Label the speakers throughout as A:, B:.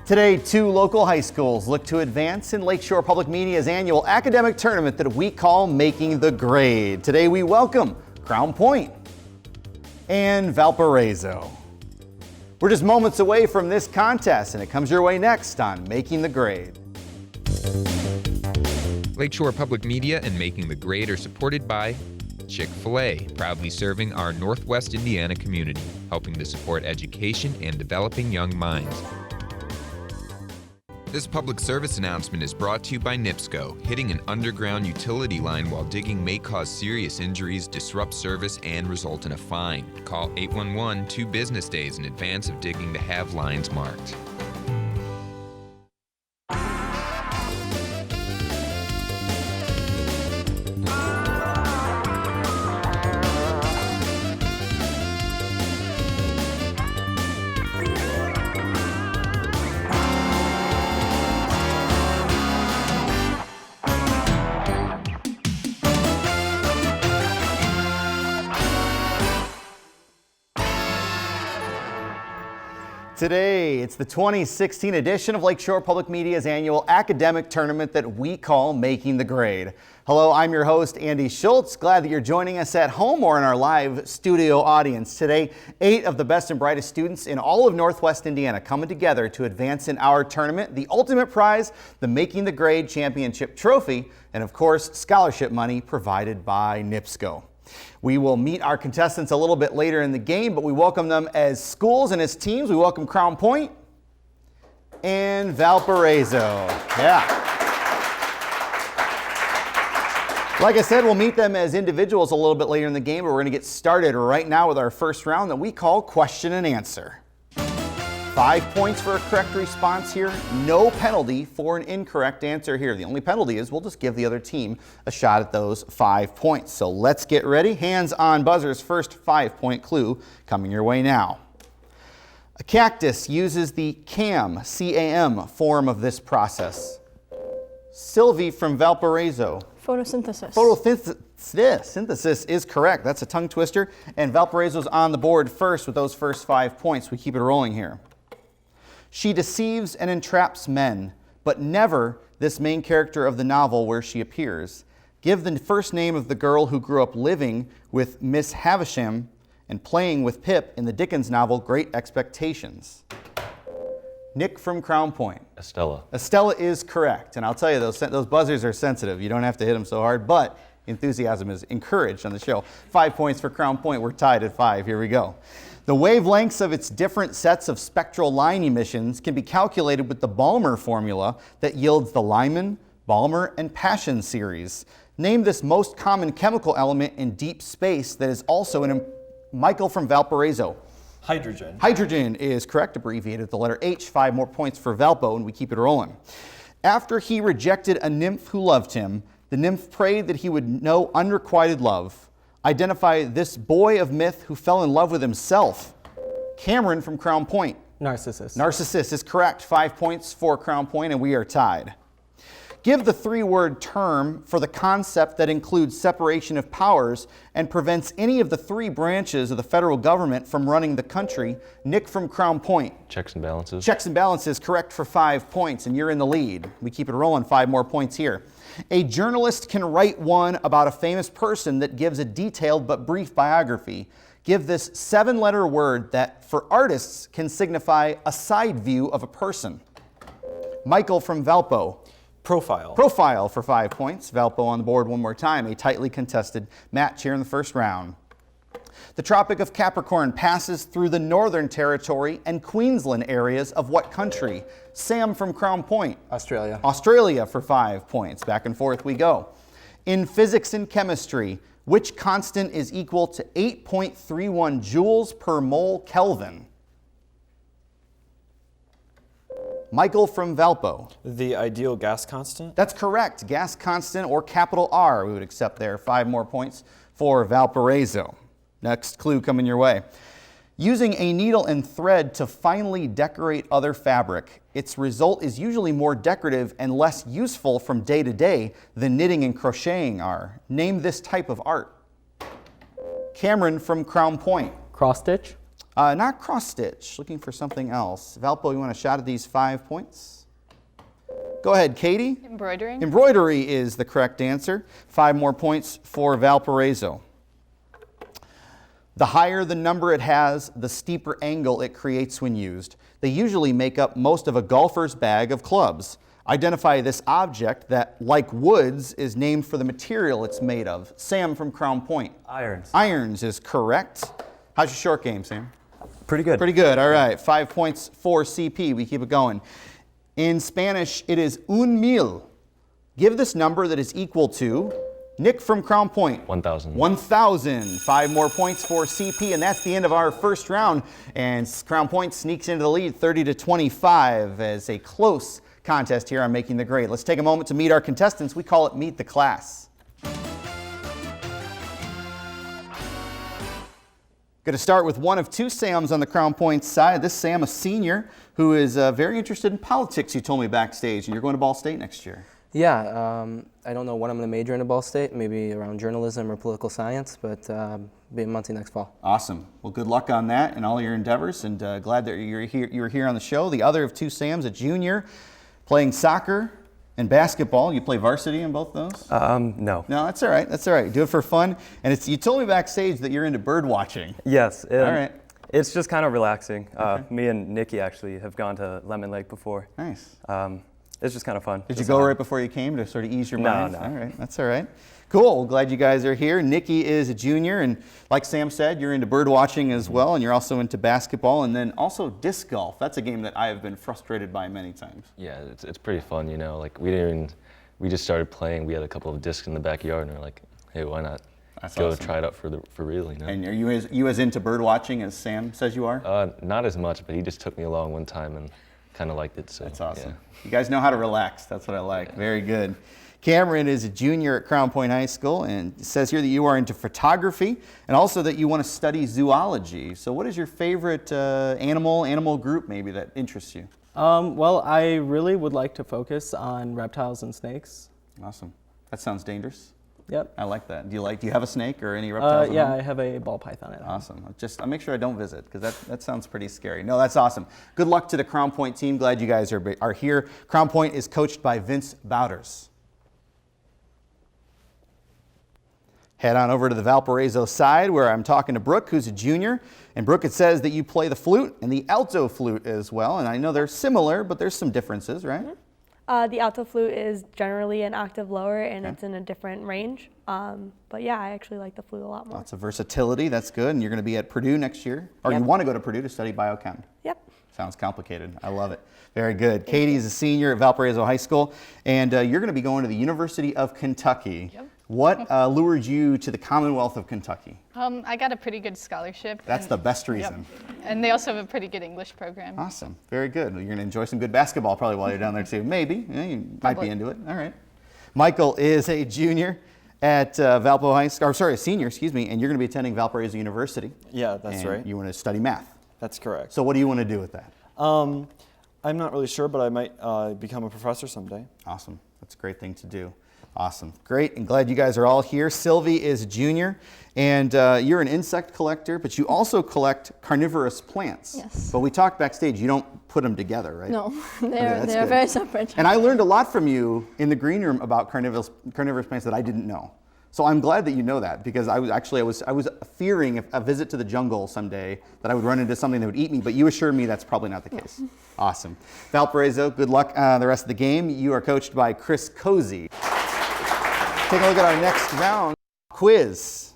A: Today, 2 local high schools look to advance in Lakeshore Public Media's annual academic tournament that we call Making the Grade. Today we welcome Crown Point and Valparaiso. We're just moments away from this contest, and it comes your way next on Making the Grade.
B: Lakeshore Public Media and Making the Grade are supported by Chick-fil-A, proudly serving our Northwest Indiana community, helping to support education and developing young minds. This public service announcement is brought to you by NIPSCO. Hitting an underground utility line while digging may cause serious injuries, disrupt service, and result in a fine. Call 811 2 business days in advance of digging to have lines marked.
A: Today, it's the 2016 edition of Lakeshore Public Media's annual academic tournament that we call Making the Grade. Hello, I'm your host, Andy Schultz. Glad that you're joining us at home or in our live studio audience. Today, 8 of the best and brightest students in all of Northwest Indiana coming together to advance in our tournament. The ultimate prize, the Making the Grade Championship Trophy, and of course, scholarship money provided by NIPSCO. We will meet our contestants a little bit later in the game, but we welcome them as schools and as teams. We welcome Crown Point and Valparaiso. Yeah. Like I said, we'll meet them as individuals a little bit later in the game, but we're going to get started right now with our first round that we call Question and Answer. 5 points for a correct response here. No penalty for an incorrect answer here. The only penalty is we'll just give the other team a shot at those 5 points. So let's get ready. Hands on buzzers. First 5-point clue coming your way now. A cactus uses the CAM, C-A-M, form of this process. Sylvie from Valparaiso.
C: Photosynthesis.
A: Synthesis is correct. That's a tongue twister. And Valparaiso's on the board first with those first 5 points. We keep it rolling here. She deceives and entraps men, but never this main character of the novel where she appears. Give the first name of the girl who grew up living with Miss Havisham and playing with Pip in the Dickens novel Great Expectations. Nick from Crown Point.
D: Estella.
A: Estella is correct. And I'll tell you, those buzzers are sensitive. You don't have to hit them so hard, but enthusiasm is encouraged on the show. 5 points for Crown Point. We're tied at 5. Here we go. The wavelengths of its different sets of spectral line emissions can be calculated with the Balmer formula that yields the Lyman, Balmer, and Paschen series. Name this most common chemical element in deep space that is also in Michael from Valparaiso.
D: Hydrogen.
A: Hydrogen is correct, abbreviated with the letter H. 5 more points for Valpo, and we keep it rolling. After he rejected a nymph who loved him, the nymph prayed that he would know unrequited love. Identify this boy of myth who fell in love with himself. Cameron from Crown Point.
E: Narcissus.
A: Narcissus is correct. 5 points for Crown Point, and we are tied. Give the 3-word term for the concept that includes separation of powers and prevents any of the 3 branches of the federal government from running the country. Nick from Crown Point.
D: Checks and balances.
A: Checks and balances, correct for 5 points, and you're in the lead. We keep it rolling. 5 more points here. A journalist can write one about a famous person that gives a detailed but brief biography. Give this 7-letter word that, for artists, can signify a side view of a person. Michael from Valpo.
E: Profile.
A: Profile for 5 points. Valpo on the board one more time. A tightly contested match here in the first round. The Tropic of Capricorn passes through the Northern Territory and Queensland areas of what country? Sam from Crown Point.
E: Australia.
A: Australia for 5 points. Back and forth we go. In physics and chemistry, which constant is equal to 8.31 joules per mole Kelvin? Michael from Valpo.
E: The ideal gas constant?
A: That's correct. Gas constant, or capital R, we would accept there. 5 more points for Valparaiso. Next clue coming your way. Using a needle and thread to finely decorate other fabric, its result is usually more decorative and less useful from day to day than knitting and crocheting are. Name this type of art. Cameron from Crown Point.
F: Cross stitch.
A: Not cross stitch, looking for something else. Valpo, you want a shot at these 5 points? Go ahead, Katie.
C: Embroidering.
A: Embroidery is the correct answer. 5 more points for Valparaiso. The higher the number it has, the steeper angle it creates when used. They usually make up most of a golfer's bag of clubs. Identify this object that, like woods, is named for the material it's made of. Sam from Crown Point.
D: Irons.
A: Irons is correct. How's your short game, Sam?
D: Pretty good.
A: Pretty good, all right. 5 points for CP, we keep it going. In Spanish, it is un mil. Give this number that is equal to, Nick from Crown Point.
D: 1,000.
A: 1,000. 5 more points for CP, and that's the end of our first round. And Crown Point sneaks into the lead 30-25 as a close contest here on Making the Grade. Let's take a moment to meet our contestants. We call it Meet the Class. Going to start with one of 2 Sams on the Crown Point side. This Sam, a senior, who is very interested in politics, you told me backstage, and you're going to Ball State next year.
F: Yeah, I don't know what I'm going to major in at Ball State, maybe around journalism or political science, but be in Muncie next fall.
A: Awesome. Well, good luck on that and all your endeavors, and glad that you were here on the show. The other of 2 Sams, a junior, playing soccer and basketball. You play varsity in both those?
D: No.
A: No, that's all right. That's all right. Do it for fun. And you told me backstage that you're into bird watching.
D: Yes.
A: All right.
D: It's just kind of relaxing.
A: Okay.
D: Me and Nikki actually have gone to Lemon Lake before.
A: Nice.
D: It's just kind of fun.
A: Did you go right before you came to sort of ease your mind?
D: No.
A: All right. That's all right. Cool. Well, glad you guys are here. Nikki is a junior, and like Sam said, you're into bird watching as well, and you're also into basketball, and then also disc golf. That's a game that I have been frustrated by many times.
G: Yeah, it's pretty fun, you know. Like we just started playing. We had a couple of discs in the backyard, and we're like, hey, why not go
A: awesome.
G: try it out for real, you know?
A: And are you as into bird watching as Sam says you are?
G: Not as much, but he just took me along one time and kind of liked it. So
A: That's awesome.
G: Yeah.
A: You guys know how to relax. That's what I like. Yeah. Very good. Cameron is a junior at Crown Point High School, and it says here that you are into photography and also that you want to study zoology. So what is your favorite animal group maybe that interests you?
H: Well, I really would like to focus on reptiles and snakes.
A: Awesome. That sounds dangerous.
H: Yep.
A: I like that. Do you have a snake or any reptiles?
H: Yeah, I have a ball python at home.
A: Awesome. I'll make sure I don't visit because that sounds pretty scary. No, that's awesome. Good luck to the Crown Point team. Glad you guys are here. Crown Point is coached by Vince Bouders. Head on over to the Valparaiso side where I'm talking to Brooke, who's a junior. And Brooke, it says that you play the flute and the alto flute as well. And I know they're similar, but there's some differences, right?
I: Mm-hmm. The alto flute is generally an octave lower, and it's in a different range. But yeah, I actually like the flute a lot more.
A: Lots of versatility. That's good. And you're going to be at Purdue next year. Or
I: Yep.
A: you want to go to Purdue to study biochem.
I: Yep.
A: Sounds complicated. I love it. Very good. Katie is a senior at Valparaiso High School, and you're going to be going to the University of Kentucky.
C: Yep.
A: What lured you to the Commonwealth of Kentucky?
C: I got a pretty good scholarship.
A: That's the best reason.
C: Yep. And they also have a pretty good English program.
A: Awesome. Very good. You're going to enjoy some good basketball probably while you're down there too. Maybe. Yeah, you might
C: Probably.
A: be into it. All right. Michael is a junior at Valpo High School, a senior, excuse me, and you're going to be attending Valparaiso University.
E: Yeah, that's
A: and
E: right.
A: You want to study math.
E: That's correct.
A: So what do you want to do with that?
E: I'm not really sure, but I might become a professor someday.
A: Awesome. That's a great thing to do. Awesome. Great. And glad you guys are all here. Sylvie is a junior, and you're an insect collector, but you also collect carnivorous plants.
J: Yes.
A: But we talked backstage, you don't put them together, right?
J: No,
A: Okay,
J: they're
A: that's good.
J: very separate.
A: And I learned a lot from you in the green room about carnivorous plants that I didn't know. So I'm glad that you know that, because I was fearing a visit to the jungle someday that I would run into something that would eat me, but you assured me that's probably not the case. Awesome. Valparaiso, good luck the rest of the game. You are coached by Chris Cozy. Take a look at our next round. Quiz.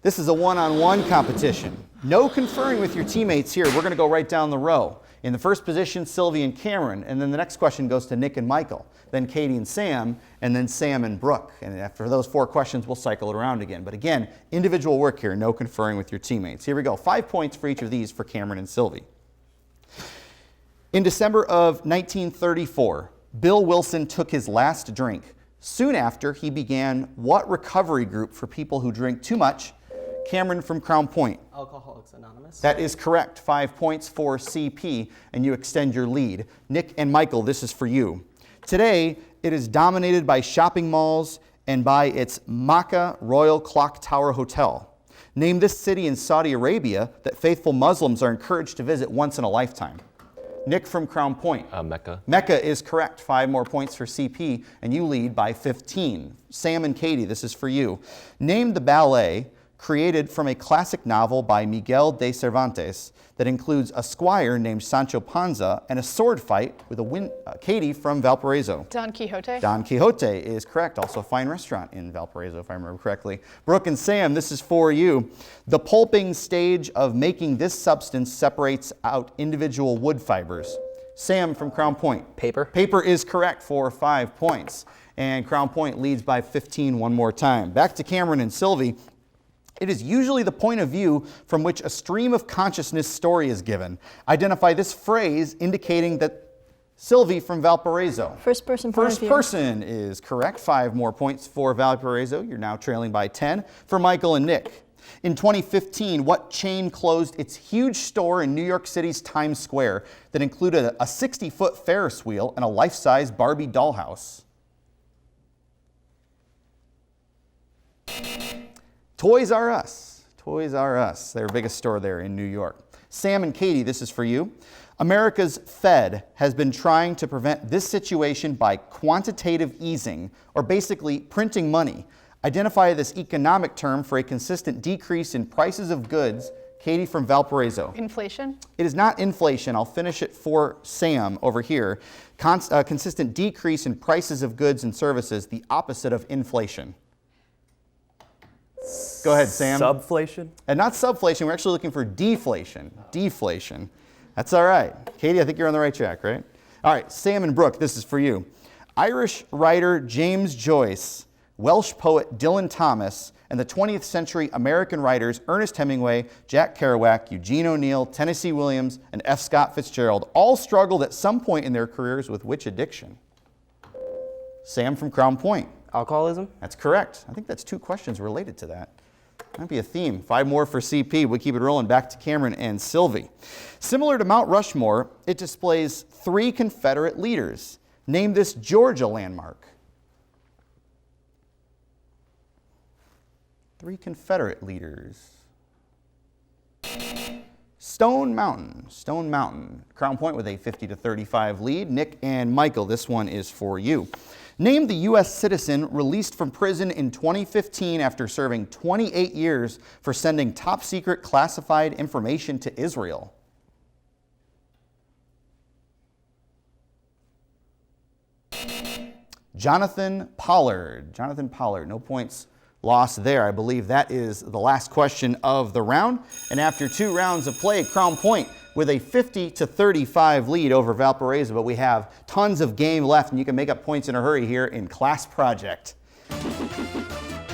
A: This is a one-on-one competition. No conferring with your teammates here. We're going to go right down the row. In the first position, Sylvie and Cameron, and then the next question goes to Nick and Michael, then Katie and Sam, and then Sam and Brooke. And after those 4 questions, we'll cycle it around again. But again, individual work here, no conferring with your teammates. Here we go. 5 points for each of these for Cameron and Sylvie. In December of 1934, Bill Wilson took his last drink. Soon after, he began what recovery group for people who drink too much? Cameron from Crown Point.
H: Alcoholics Anonymous.
A: That is correct. 5 points for CP, and you extend your lead. Nick and Michael, this is for you. Today, it is dominated by shopping malls and by its Maca Royal Clock Tower Hotel. Name this city in Saudi Arabia that faithful Muslims are encouraged to visit once in a lifetime. Nick from Crown Point.
G: Mecca.
A: Mecca is correct. 5 more points for CP, and you lead by 15. Sam and Katie, this is for you. Name the ballet created from a classic novel by Miguel de Cervantes that includes a squire named Sancho Panza and a sword fight with Katie from Valparaiso.
C: Don Quixote.
A: Don Quixote is correct. Also a fine restaurant in Valparaiso, if I remember correctly. Brooke and Sam, this is for you. The pulping stage of making this substance separates out individual wood fibers. Sam from Crown Point.
F: Paper.
A: Paper is correct for 5 points. And Crown Point leads by 15 one more time. Back to Cameron and Sylvie. It is usually the point of view from which a stream of consciousness story is given. Identify this phrase indicating that Sylvie from Valparaiso.
J: First person point of
A: First
J: view.
A: person is correct. 5 more points for Valparaiso. You're now trailing by 10 for Michael and Nick. In 2015, what chain closed its huge store in New York City's Times Square that included a 60-foot Ferris wheel and a life-size Barbie dollhouse? Toys R Us. Toys R Us, their biggest store there in New York. Sam and Katie, this is for you. America's Fed has been trying to prevent this situation by quantitative easing, or basically printing money. Identify this economic term for a consistent decrease in prices of goods. Katie from Valparaiso.
C: Inflation.
A: It is not inflation. I'll finish it for Sam over here. Consistent decrease in prices of goods and services, the opposite of inflation. Go ahead, Sam.
D: Subflation?
A: And not subflation, we're actually looking for deflation. Deflation. That's all right. Katie, I think you're on the right track, right? All right, Sam and Brooke, this is for you. Irish writer James Joyce, Welsh poet Dylan Thomas, and the 20th century American writers Ernest Hemingway, Jack Kerouac, Eugene O'Neill, Tennessee Williams, and F. Scott Fitzgerald all struggled at some point in their careers with which addiction? Sam from Crown Point.
F: Alcoholism?
A: That's correct. I think that's 2 questions related to that. Might be a theme. 5 more for CP. We'll keep it rolling. Back to Cameron and Sylvie. Similar to Mount Rushmore, it displays 3 Confederate leaders. Name this Georgia landmark. 3 Confederate leaders. Stone Mountain. Stone Mountain. Crown Point with a 50-35 lead. Nick and Michael, this one is for you. Name the U.S. citizen released from prison in 2015 after serving 28 years for sending top-secret classified information to Israel. Jonathan Pollard. Jonathan Pollard. No points lost there. I believe that is the last question of the round. And after 2 rounds of play, Crown Point with a 50-35 lead over Valparaiso, but we have tons of game left, and you can make up points in a hurry here in Class Project.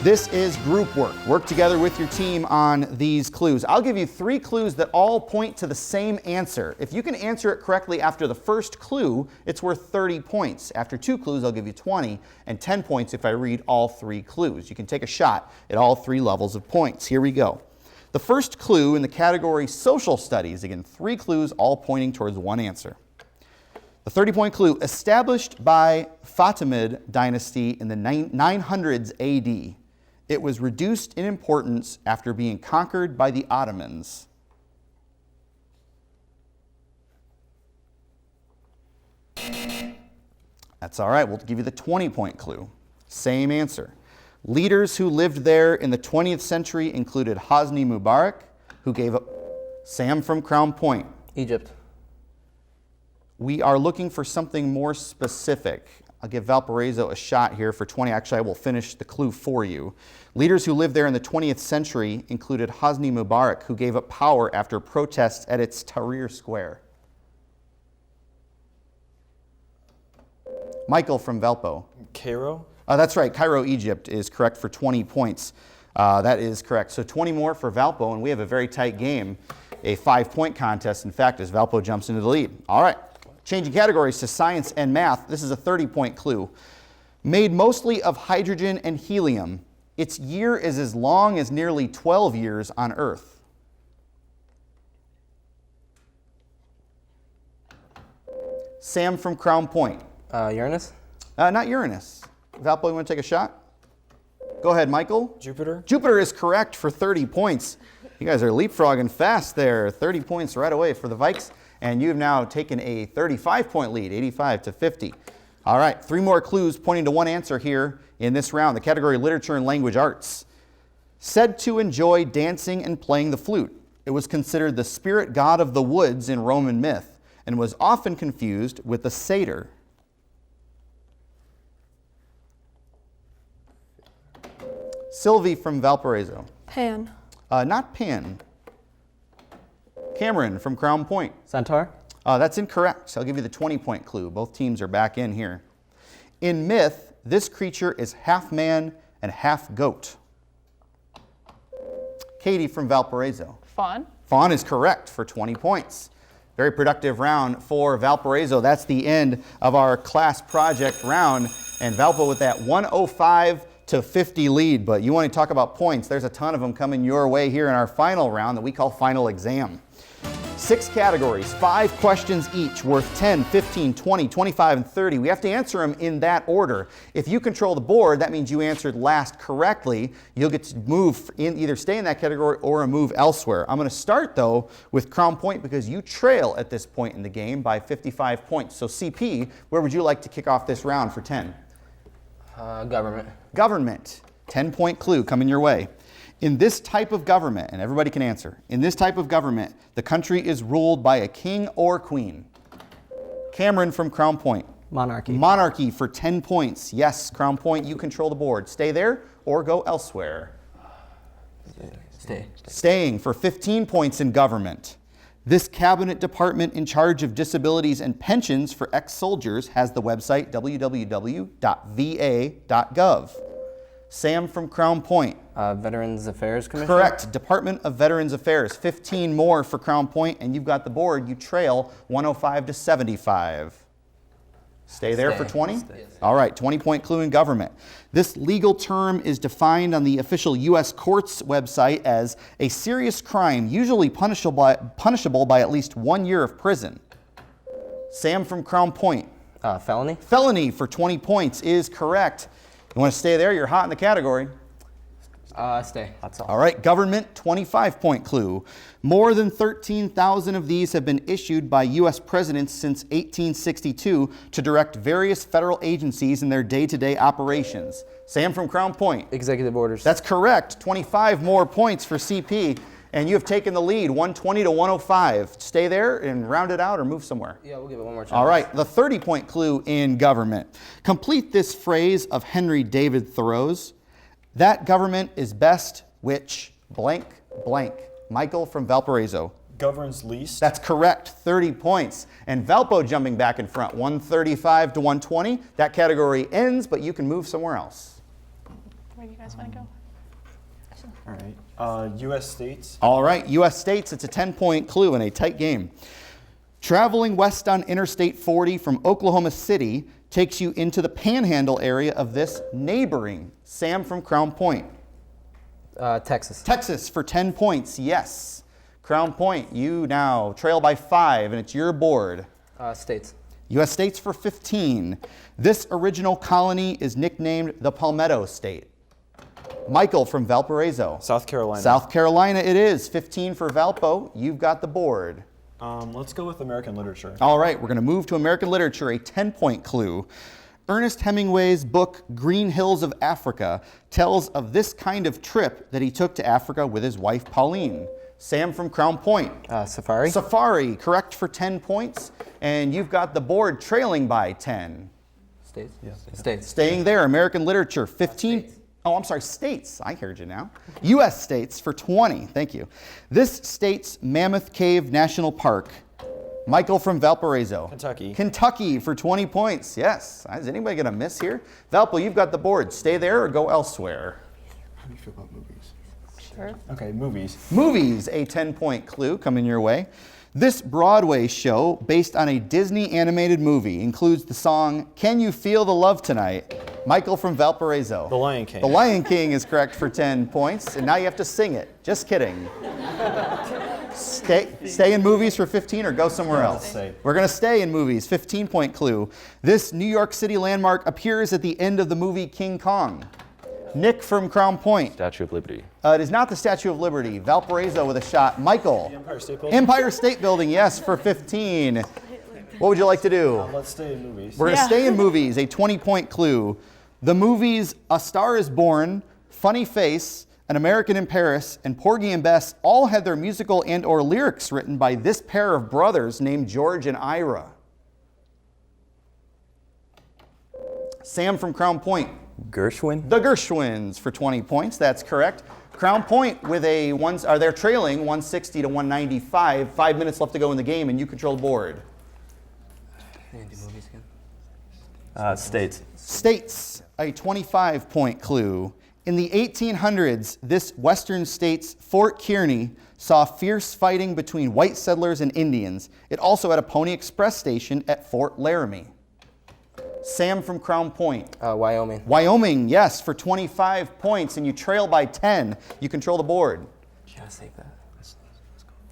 A: This is group work. Work together with your team on these clues. I'll give you 3 clues that all point to the same answer. If you can answer it correctly after the first clue, it's worth 30 points. After 2 clues, I'll give you 20, and 10 points if I read all 3 clues. You can take a shot at all 3 levels of points. Here we go. The first clue in the category Social Studies, again, 3 clues all pointing towards one answer. The 30-point clue, established by Fatimid dynasty in the 900s AD. It was reduced in importance after being conquered by the Ottomans. That's all right, we'll give you the 20-point clue. Same answer. Leaders who lived there in the 20th century included Hosni Mubarak, who gave up. Sam from Crown Point.
F: Egypt.
A: We are looking for something more specific. I'll give Valparaiso a shot here for 20. Actually, I will finish the clue for you. Leaders who lived there in the 20th century included Hosni Mubarak, who gave up power after protests at its Tahrir Square. Michael from Valpo.
E: Cairo?
A: That's right. Cairo, Egypt is correct for 20 points. That is correct. So 20 more for Valpo, and we have a very tight game, a 5-point contest, in fact, as Valpo jumps into the lead. All right. Changing categories to science and math, this is a 30-point clue. Made mostly of hydrogen and helium, its year is as long as nearly 12 years on Earth. Sam from Crown Point.
F: Uranus?
A: Not Uranus. Valpo, you want to take a shot? Go Go ahead, Michael.
E: Jupiter.
A: Jupiter is correct for 30 points. You guys are leapfrogging fast there. 30 points right away for the Vikes. And you've now taken a 35-point lead, 85 to 50. All right, 3 more clues pointing to one answer here in this round. The category Literature and Language Arts. Said to enjoy dancing and playing the flute. It was considered the spirit god of the woods in Roman myth and was often confused with the satyr. Sylvie from Valparaiso.
I: Pan.
A: Not Pan. Cameron from Crown Point.
H: Centaur.
A: That's incorrect. So I'll give you the 20-point clue. Both teams are back in here. In myth, this creature is half man and half goat. Katie from Valparaiso.
C: Fawn.
A: Fawn is correct for 20 points. Very productive round for Valparaiso. That's the end of our class project round. And Valpo with that 105 to 50 lead. But you want to talk about points. There's a ton of them coming your way here in our final round that we call Final Exam. 6 categories, 5 questions each, worth 10, 15, 20, 25, and 30. We have to answer them in that order. If you control the board, that means you answered last correctly. You'll get to move in, either stay in that category or move elsewhere. I'm going to start, though, with Crown Point because you trail at this point in the game by 55 points. So, CP, where would you like to kick off this round for 10?
F: Government.
A: Government. 10-point clue coming your way. In this type of government, and everybody can answer, in this type of government, the country is ruled by a king or queen. Cameron from Crown Point.
H: Monarchy.
A: Monarchy for 10 points. Yes, Crown Point, you control the board. Stay there or go elsewhere.
F: Stay.
A: Staying for 15 points in government. This cabinet department in charge of disabilities and pensions for ex-soldiers has the website www.va.gov. Sam from Crown Point.
F: Veterans Affairs Commission?
A: Correct. Department of Veterans Affairs. 15 more for Crown Point, and you've got the board. You trail 105 to 75. Stay there for 20? All right, 20-point clue in government. This legal term is defined on the official U.S. Courts website as a serious crime, usually punishable by at least 1 year of prison. Sam from Crown Point.
F: Felony?
A: Felony for 20 points is correct. You want to stay there? You're hot in the category.
F: Stay. That's all.
A: All right, government, 25-point clue. More than 13,000 of these have been issued by U.S. presidents since 1862 to direct various federal agencies in their day-to-day operations. Sam from Crown Point.
F: Executive orders.
A: That's correct. 25 more points for CP, and you have taken the lead, 120 to 105. Stay there and round it out or move somewhere.
F: Yeah, we'll give it one more chance.
A: All right, the 30-point clue in government. Complete this phrase of Henry David Thoreau's. That government is best which blank blank. Michael from Valparaiso.
E: Governs least.
A: That's correct, 30 points. And Valpo jumping back in front, 135 to 120. That category ends, but you can move somewhere else.
C: Where do you guys want to go?
E: All right. U.S. states.
A: All right, U.S. states, it's a 10-point clue in a tight game. Traveling west on Interstate 40 from Oklahoma City takes you into the panhandle area of this neighboring. Sam from Crown Point.
F: Texas.
A: Texas for 10 points, yes. Crown Point, you now trail by 5, and it's your board.
F: States.
A: U.S. states for 15. This original colony is nicknamed the Palmetto State. Michael from Valparaiso.
E: South Carolina.
A: South Carolina it is. 15 for Valpo. You've got the board.
E: Let's go with American literature.
A: All right, we're going to move to American literature, a 10-point clue. Ernest Hemingway's book, Green Hills of Africa, tells of this kind of trip that he took to Africa with his wife, Pauline. Sam from Crown Point.
F: Safari.
A: Safari, correct for 10 points. And you've got the board trailing by 10.
F: States? Yes. States.
A: Staying there, American literature, 15.
F: States.
A: Oh, I'm sorry, states. I heard you now. U.S. states for 20. Thank you. This state's Mammoth Cave National Park. Michael from Valparaiso.
E: Kentucky.
A: Kentucky for 20 points. Yes. Is anybody going to miss here? Valpo, you've got the board. Stay there or go elsewhere.
E: How do you feel about movies?
C: Sure.
E: Okay, movies.
A: Movies, a 10-point clue coming your way. This Broadway show, based on a Disney animated movie, includes the song Can You Feel the Love Tonight? Michael from Valparaiso.
E: The Lion King.
A: The Lion King is correct for 10 points, and now you have to sing it. Just kidding. Stay in movies for 15 or go somewhere else?
E: Stay.
A: We're going to stay in movies. 15-point clue. This New York City landmark appears at the end of the movie King Kong. Nick from Crown Point.
G: Statue of Liberty.
A: It is not the Statue of Liberty. Valparaiso with a shot. Michael.
E: Empire State Building.
A: Empire State Building, yes, for 15. What would you like to do?
E: Let's stay in movies.
A: We're going to stay in movies, a 20-point clue. The movies A Star is Born, Funny Face, An American in Paris, and Porgy and Bess all had their musical and or lyrics written by this pair of brothers named George and Ira. Sam from Crown Point.
D: Gershwin?
A: The Gershwins for 20 points. That's correct. Crown Point with they're trailing 160 to 195. 5 minutes left to go in the game, and you control the board.
D: States.
A: States, a 25-point clue. In the 1800s, this western state's Fort Kearny saw fierce fighting between white settlers and Indians. It also had a Pony Express station at Fort Laramie. Sam from Crown Point.
F: Wyoming.
A: Wyoming, yes, for 25 points, and you trail by 10. You control the board.
F: Should I save that?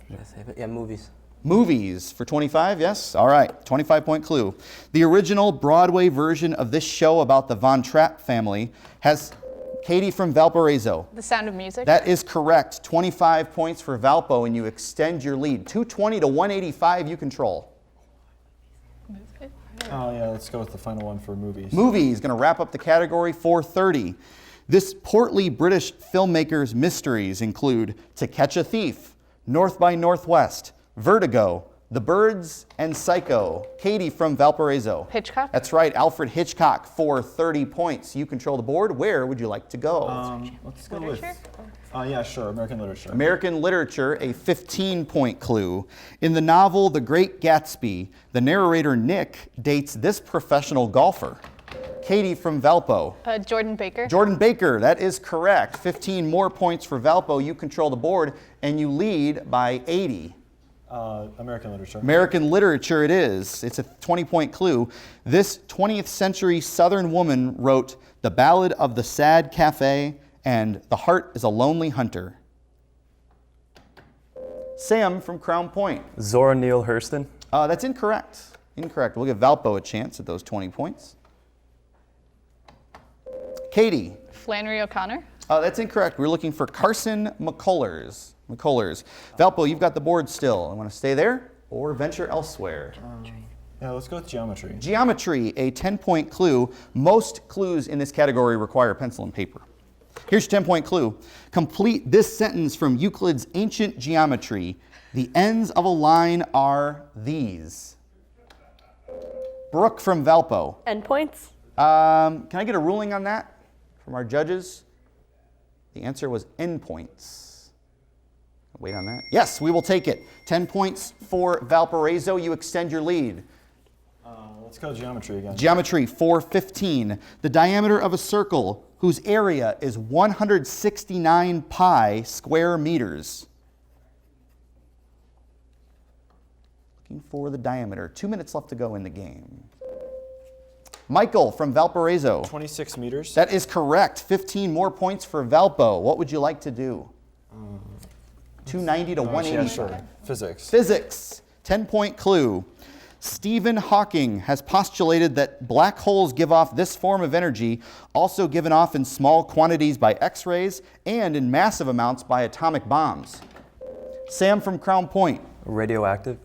F: Should I save it? Yeah, movies.
A: Movies for 25, yes? All right, 25-point clue. The original Broadway version of this show about the Von Trapp family has Katie from Valparaiso.
C: The Sound of Music.
A: That is correct. 25 points for Valpo, and you extend your lead. 220 to 185, you control.
E: Oh, yeah, let's go with the final one for movies.
A: Movies, going to wrap up the category, 430. This portly British filmmaker's mysteries include To Catch a Thief, North by Northwest, Vertigo, The Birds, and Psycho. Katie from Valparaiso.
C: Hitchcock.
A: That's right, Alfred Hitchcock for 30 points. You control the board. Where would you like to go?
E: Let's go
C: Literature?
E: with, yeah, sure, American literature.
A: American literature, a 15-point clue. In the novel The Great Gatsby, the narrator Nick dates this professional golfer. Katie from Valpo.
C: Jordan Baker.
A: Jordan Baker, that is correct. 15 more points for Valpo. You control the board, and you lead by 80.
E: American literature.
A: American literature it is. It's a 20-point clue. This 20th century Southern woman wrote The Ballad of the Sad Cafe and The Heart is a Lonely Hunter. Sam from Crown Point.
D: Zora Neale Hurston?
A: That's incorrect. Incorrect. We'll give Valpo a chance at those 20 points. Katie.
C: Flannery O'Connor.
A: That's incorrect. We're looking for Carson McCullers. Valpo, you've got the board still. I want to stay there or venture elsewhere.
E: Yeah, let's go with geometry.
A: Geometry, a 10-point clue. Most clues in this category require pencil and paper. Here's your 10-point clue. Complete this sentence from Euclid's Ancient Geometry. The ends of a line are these. Brooke from Valpo.
I: Endpoints.
A: Can I get a ruling on that from our judges? The answer was endpoints. Wait on that. Yes, we will take it. 10 points for Valparaiso. You extend your lead.
E: Let's go geometry again.
A: Geometry, 415. The diameter of a circle whose area is 169 pi square meters. Looking for the diameter. 2 minutes left to go in the game. Michael from Valparaiso.
E: 26 meters.
A: That is correct. 15 more points for Valpo. What would you like to do? 290 to 180.
E: Yeah, sure. Physics.
A: Physics, 10-point clue. Stephen Hawking has postulated that black holes give off this form of energy, also given off in small quantities by X-rays and in massive amounts by atomic bombs. Sam from Crown Point.
D: Radioactive?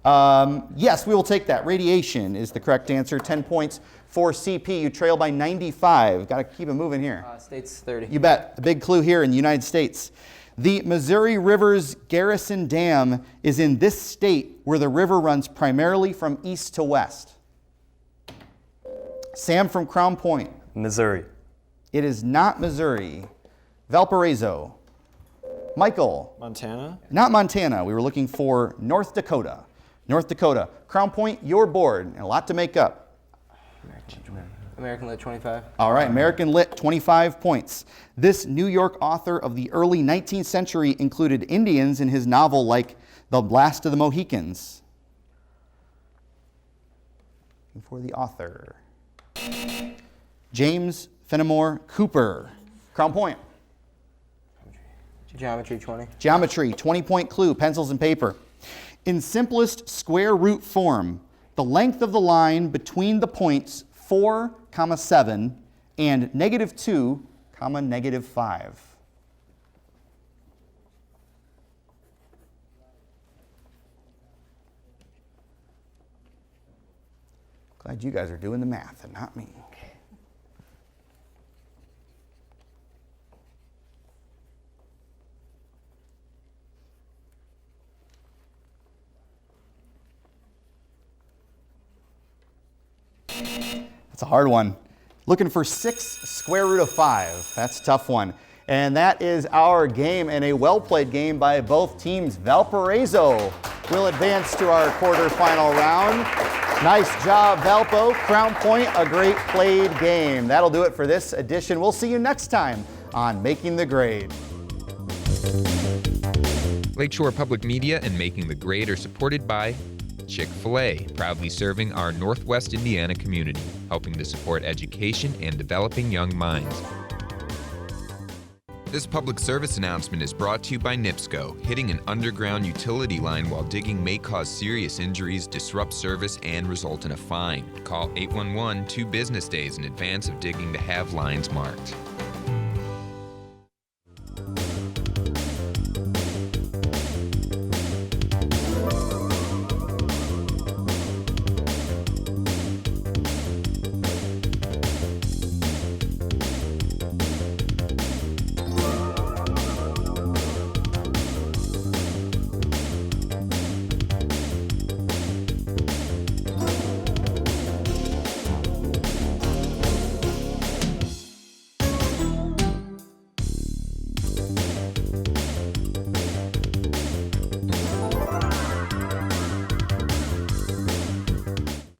A: Yes, we will take that. Radiation is the correct answer. 10 points for CP. You trail by 95. Got to keep it moving here.
F: States 30.
A: You bet. The big clue here in the United States. The Missouri River's Garrison Dam is in this state where the river runs primarily from east to west. Sam from Crown Point.
D: Missouri.
A: It is not Missouri. Valparaiso. Michael.
E: Montana.
A: Not Montana. We were looking for North Dakota. North Dakota. Crown Point, your board, and a lot to make up.
F: American Lit 25.
A: All right, American Lit, 25 points. This New York author of the early 19th century included Indians in his novel like The Last of the Mohicans. Looking for the author. James Fenimore Cooper. Crown Point.
F: Geometry 20.
A: Geometry, 20-point clue, pencils and paper. In simplest square root form, the length of the line between the points 4, 7 and -2, comma, -5. Glad you guys are doing the math and not me. That's a hard one. Looking for 6 square root of 5. That's a tough one. And that is our game, and a well-played game by both teams. Valparaiso will advance to our quarterfinal round. Nice job, Valpo. Crown Point, a great played game. That'll do it for this edition. We'll see you next time on Making the Grade.
B: Lakeshore Public Media and Making the Grade are supported by Chick-fil-A, proudly serving our Northwest Indiana community, helping to support education and developing young minds. This public service announcement is brought to you by NIPSCO. Hitting an underground utility line while digging may cause serious injuries, disrupt service, and result in a fine. Call 811 2 business days in advance of digging to have lines marked.